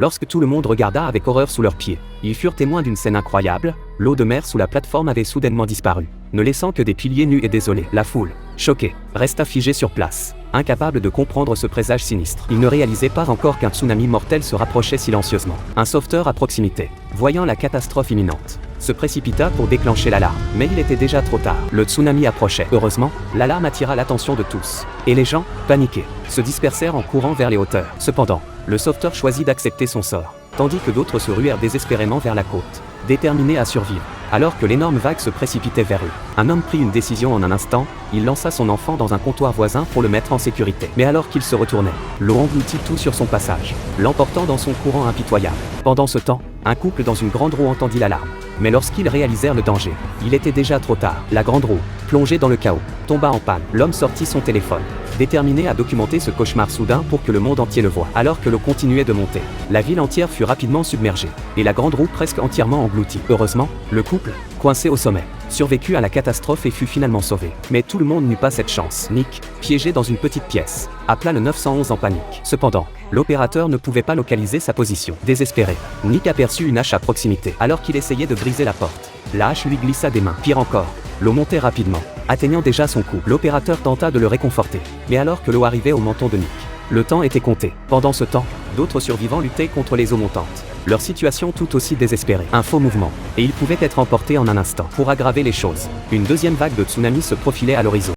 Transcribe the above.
Lorsque tout le monde regarda avec horreur sous leurs pieds, ils furent témoins d'une scène incroyable, l'eau de mer sous la plateforme avait soudainement disparu, ne laissant que des piliers nus et désolés. La foule, choquée, resta figée sur place, incapable de comprendre ce présage sinistre. Ils ne réalisaient pas encore qu'un tsunami mortel se rapprochait silencieusement. Un sauveteur à proximité, voyant la catastrophe imminente, se précipita pour déclencher l'alarme. Mais il était déjà trop tard. Le tsunami approchait. Heureusement, l'alarme attira l'attention de tous. Et les gens, paniqués, se dispersèrent en courant vers les hauteurs. Cependant, le sauveteur choisit d'accepter son sort, tandis que d'autres se ruèrent désespérément vers la côte, déterminés à survivre. Alors que l'énorme vague se précipitait vers eux, un homme prit une décision en un instant, il lança son enfant dans un comptoir voisin pour le mettre en sécurité. Mais alors qu'il se retournait, l'eau engloutit tout sur son passage, l'emportant dans son courant impitoyable. Pendant ce temps, un couple dans une grande roue entendit l'alarme. Mais lorsqu'ils réalisèrent le danger, il était déjà trop tard. La grande roue, plongée dans le chaos, tomba en panne. L'homme sortit son téléphone, déterminé à documenter ce cauchemar soudain pour que le monde entier le voie. Alors que l'eau continuait de monter, la ville entière fut rapidement submergée, et la grande roue presque entièrement engloutie. Heureusement, le couple, coincé au sommet, survécut à la catastrophe et fut finalement sauvé. Mais tout le monde n'eut pas cette chance. Nick, piégé dans une petite pièce, appela le 911 en panique. Cependant, l'opérateur ne pouvait pas localiser sa position. Désespéré, Nick aperçut une hache à proximité. Alors qu'il essayait de briser la porte, la hache lui glissa des mains. Pire encore, l'eau montait rapidement, atteignant déjà son cou. L'opérateur tenta de le réconforter, mais alors que l'eau arrivait au menton de Nick, le temps était compté. Pendant ce temps, d'autres survivants luttaient contre les eaux montantes, leur situation tout aussi désespérée. Un faux mouvement, et ils pouvaient être emportés en un instant. Pour aggraver les choses, une deuxième vague de tsunami se profilait à l'horizon.